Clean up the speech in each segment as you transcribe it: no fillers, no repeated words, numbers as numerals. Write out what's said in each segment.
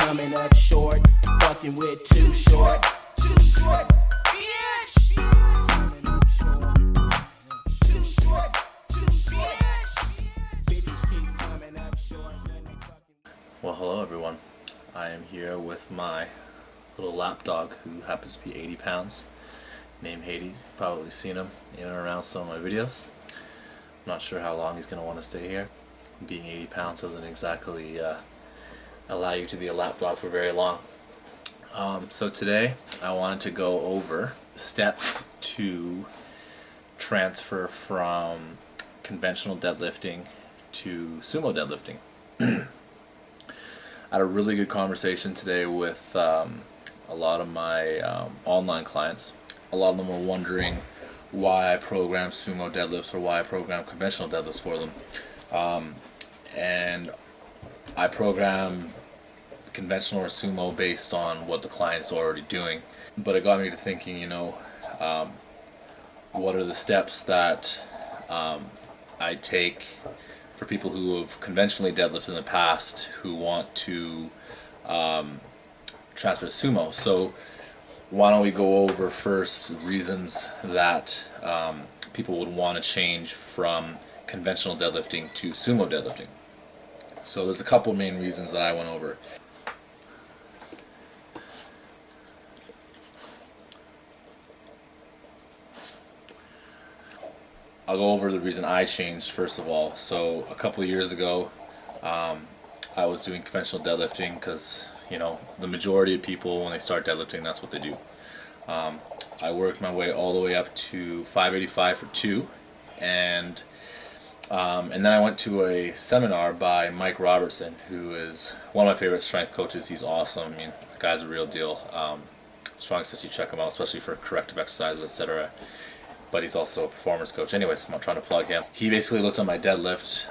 coming up short, fucking with Too Short. Too short, bitch. Coming up short. Too short, too short. Bitches keep coming up short. Well, hello everyone. I am here with my little lapdog who happens to be 80 pounds, named Hades. You've probably seen him in and around some of my videos. I'm not sure how long he's going to want to stay here. Being 80 pounds doesn't exactly allow you to be a lapdog for very long. So today I wanted to go over steps to transfer from conventional deadlifting to sumo deadlifting. I had a really good conversation today with a lot of my online clients. A lot of them were wondering why I program sumo deadlifts or why I program conventional deadlifts for them. And I program conventional or sumo based on what the client's already doing. But it got me to thinking, what are the steps that I take for people who have conventionally deadlifted in the past who want to transfer to sumo. So why don't we go over first reasons that people would want to change from conventional deadlifting to sumo deadlifting. So there's a couple main reasons that I went over. I'll go over the reason I changed first of all. So a couple of years ago I was doing conventional deadlifting because the majority of people when they start deadlifting, that's what they do. I worked my way all the way up to 585 for 2, and then I went to a seminar by Mike Robertson, who is one of my favorite strength coaches. He's awesome. I mean, the guy's a real deal. Strong says you check him out, especially for corrective exercises, etc. But he's also a performance coach. Anyways, I'm not trying to plug him. He basically looked at my deadlift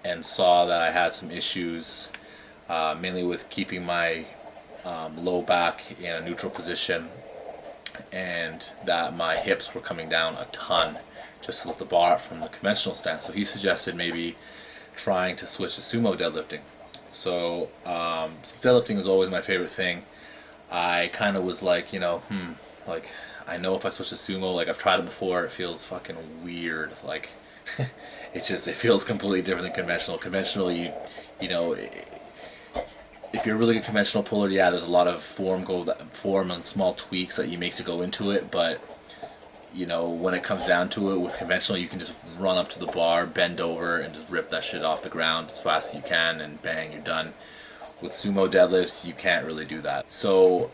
and saw that I had some issues, mainly with keeping my low back in a neutral position, and that my hips were coming down a ton just to lift the bar up from the conventional stance. So he suggested maybe trying to switch to sumo deadlifting. So since deadlifting was always my favorite thing, I kind of was like, like, I know if I switch to sumo, like I've tried it before, it feels fucking weird. Like it feels completely different than conventional. Conventional, if you're a really good conventional puller, yeah, there's a lot of form and small tweaks that you make to go into it, but when it comes down to it with conventional, you can just run up to the bar, bend over, and just rip that shit off the ground as fast as you can, and bang, you're done. With sumo deadlifts, you can't really do that. So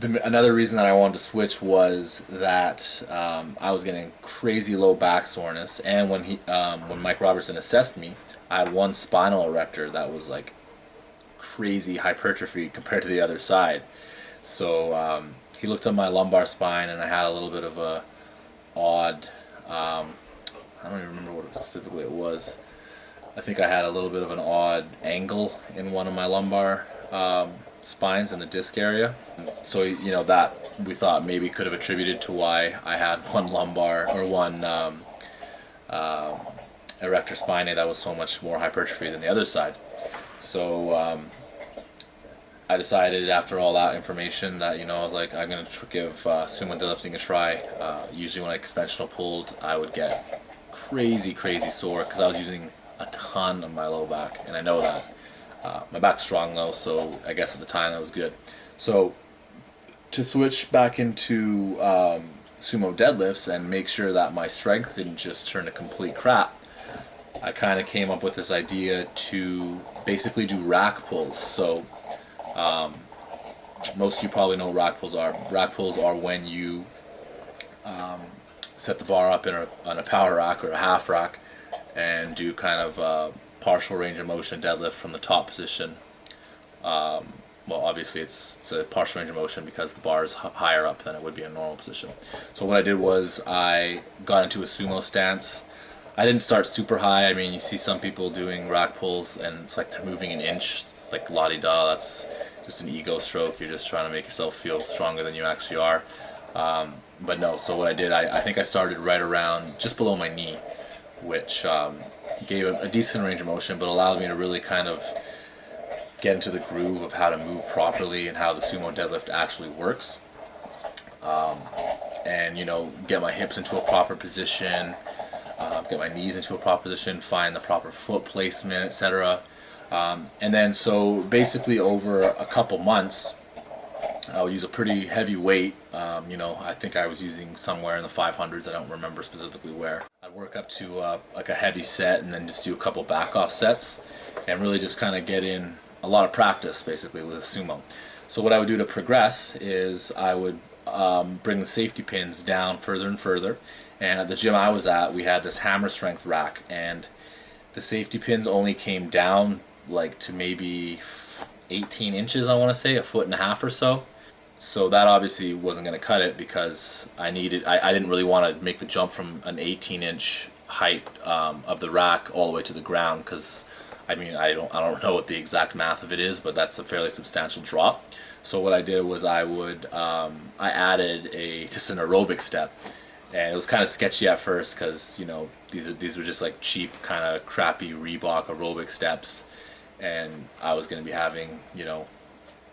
another reason that I wanted to switch was that I was getting crazy low back soreness, and when Mike Robertson assessed me, I had one spinal erector that was like crazy hypertrophy compared to the other side. So he looked at my lumbar spine, and I had a little bit of a odd, I don't even remember what specifically it was. I think I had a little bit of an odd angle in one of my lumbar spines in the disc area. So that we thought maybe could have attributed to why I had one lumbar or one erector spinae that was so much more hypertrophy than the other side. So I decided after all that information that I was like, I'm going to give sumo deadlifting a try. Usually when I conventional pulled, I would get crazy sore because I was using a ton of my low back, and I know that. My back's strong though, so I guess at the time that was good. So to switch back into sumo deadlifts and make sure that my strength didn't just turn to complete crap, I kind of came up with this idea to basically do rack pulls. So most of you probably know what rack pulls are. Rack pulls are when you set the bar up on a power rack or a half rack and do kind of partial range of motion deadlift from the top position. Well, obviously it's a partial range of motion because the bar is higher up than it would be in a normal position. So what I did was I got into a sumo stance. I didn't start super high. I mean, you see some people doing rack pulls and it's like they're moving an inch. It's like la-di-da. That's just an ego stroke. You're just trying to make yourself feel stronger than you actually are. But no, so what I did, I think I started right around just below my knee, which gave a decent range of motion, but allowed me to really kind of get into the groove of how to move properly and how the sumo deadlift actually works. And you know, get my hips into a proper position, get my knees into a proper position, find the proper foot placement, etc. And then so basically over a couple months, I would use a pretty heavy weight. You know, I think I was using somewhere in the 500s. I don't remember specifically where. I'd work up to like a heavy set and then just do a couple back off sets and really just kind of get in a lot of practice basically with sumo. So what I would do to progress is I would bring the safety pins down further and further. And at the gym I was at, we had this hammer strength rack, and the safety pins only came down like to maybe 18 inches, I want to say, a foot and a half or so. So that obviously wasn't going to cut it, because I didn't really want to make the jump from an 18-inch height of the rack all the way to the ground, because I mean, I don't know what the exact math of it is, but that's a fairly substantial drop. So what I did was I added just an aerobic step, and it was kind of sketchy at first because, you know, these were just like cheap kind of crappy Reebok aerobic steps, and I was going to be having, you know,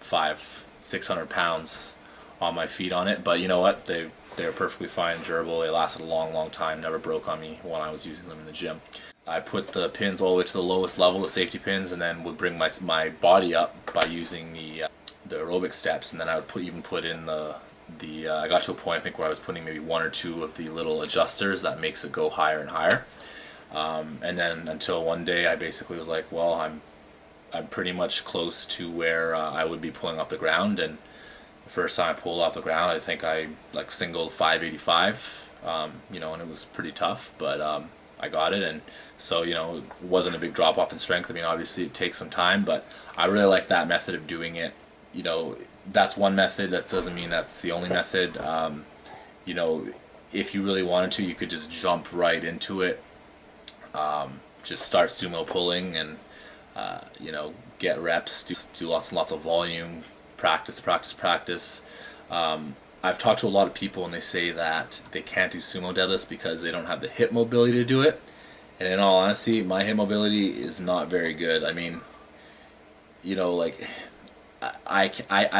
500-600 pounds on my feet on it. But you know what, they were perfectly fine, durable. They lasted a long time, never broke on me when I was using them in the gym. I put the pins all the way to the lowest level, the safety pins, and then would bring my body up by using the aerobic steps. And then I would even put in I got to a point, I think, where I was putting maybe 1 or 2 of the little adjusters that makes it go higher and higher. And then until one day I basically was like, well, I'm pretty much close to where I would be pulling off the ground. And the first time I pulled off the ground, I think I like singled 585, you know, and it was pretty tough, but I got it. And so, you know, it wasn't a big drop off in strength. I mean, obviously it takes some time, but I really like that method of doing it. You know, that's one method. That doesn't mean that's the only method. You know, if you really wanted to, you could just jump right into it. Just start sumo pulling and, you know, get reps, do lots and lots of volume, practice. I've talked to a lot of people, and they say that they can't do sumo deadlifts because they don't have the hip mobility to do it. And in all honesty, my hip mobility is not very good. I mean, you know, like I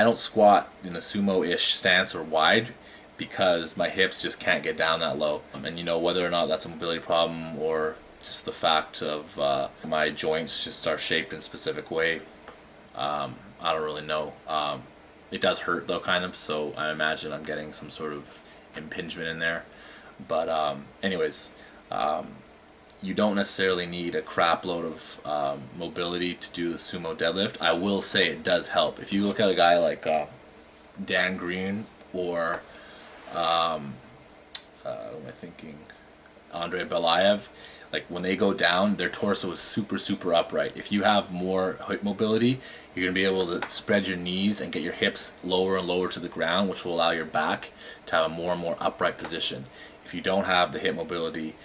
don't squat in a sumo-ish stance or wide because my hips just can't get down that low. And you know, whether or not that's a mobility problem or just the fact of my joints just are shaped in a specific way, I don't really know. It does hurt though, kind of, so I imagine I'm getting some sort of impingement in there. But anyways, you don't necessarily need a crap load of mobility to do the sumo deadlift. I will say it does help. If you look at a guy like Dan Green or who am I thinking? Andre Belayev, like when they go down, their torso is super upright. If you have more hip mobility, you're going to be able to spread your knees and get your hips lower and lower to the ground, which will allow your back to have a more and more upright position. If you don't have the hip mobility,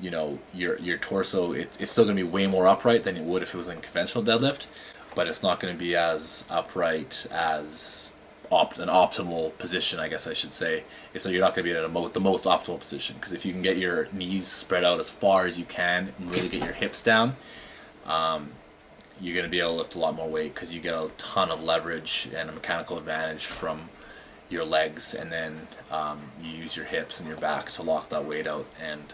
you know, your torso, it's still going to be way more upright than it would if it was in conventional deadlift, but it's not going to be as upright as an optimal position, I guess I should say. So you're not going to be at the most optimal position, because if you can get your knees spread out as far as you can and really get your hips down, you're going to be able to lift a lot more weight, because you get a ton of leverage and a mechanical advantage from your legs, and then you use your hips and your back to lock that weight out. And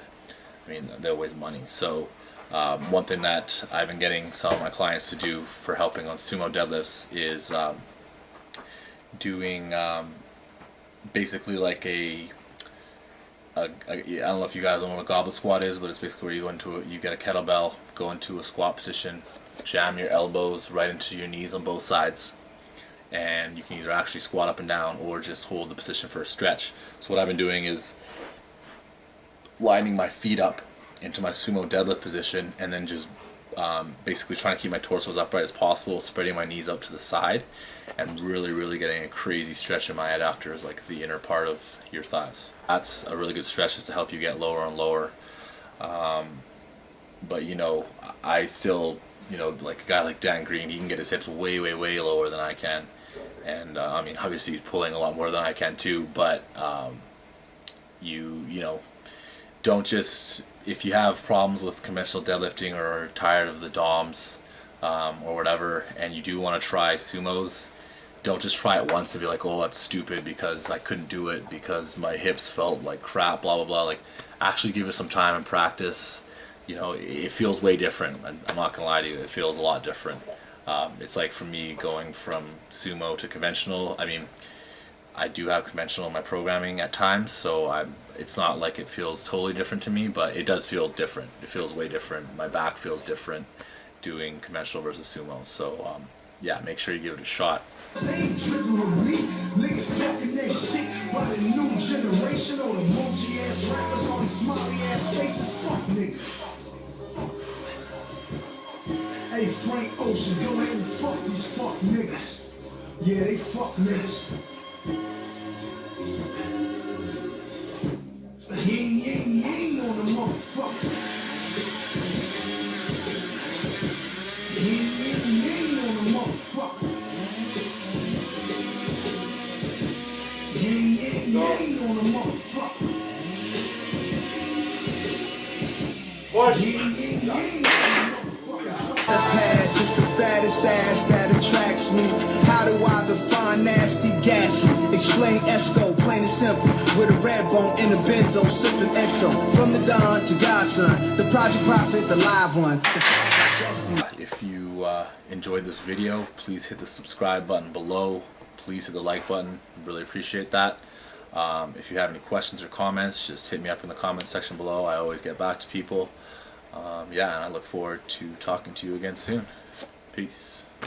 I mean, they're always money. So one thing that I've been getting some of my clients to do for helping on sumo deadlifts is doing basically like I don't know if you guys know what a goblet squat is, but it's basically where you get a kettlebell, go into a squat position, jam your elbows right into your knees on both sides, and you can either actually squat up and down or just hold the position for a stretch. So what I've been doing is lining my feet up into my sumo deadlift position, and then just basically trying to keep my torso as upright as possible, spreading my knees out to the side, and really getting a crazy stretch in my adductors, like the inner part of your thighs. That's a really good stretch, just to help you get lower and lower. But you know, I still, you know, like a guy like Dan Green, he can get his hips way lower than I can, and I mean, obviously he's pulling a lot more than I can too. But you know, don't just, if you have problems with conventional deadlifting or are tired of the DOMs, or whatever, and you do want to try sumos, don't just try it once and be like, oh, that's stupid because I couldn't do it because my hips felt like crap, blah blah blah. Like, actually give it some time and practice. You know, it feels way different. I'm not gonna lie to you, it feels a lot different. It's like for me going from sumo to conventional. I mean, I do have conventional in my programming at times, so it's not like it feels totally different to me, but it does feel different. It feels way different. My back feels different doing conventional versus sumo. So yeah, make sure you give it a shot. They ain't tripping with me. Niggas talking that shit by the new generation. All the emoji ass rappers, all these smiley ass faces. Fuck niggas. Hey, Frank Ocean, go ahead and fuck these fuck niggas. Yeah, they fuck niggas. Ying on the motherfucker. Ying on the motherfucker. Ying on the motherfucker. Ying on the motherfucker. Past is the fattest ass that attracts me. How do I define nasty, gassy? Explain Esco, plain and simple. With a red bone in a benzo, sipping exo. From the dawn to Godson, the Project Prophet, the live one. If you enjoyed this video, please hit the subscribe button below. Please hit the like button. Really appreciate that. If you have any questions or comments, just hit me up in the comments section below. I always get back to people. Yeah, and I look forward to talking to you again soon. Peace.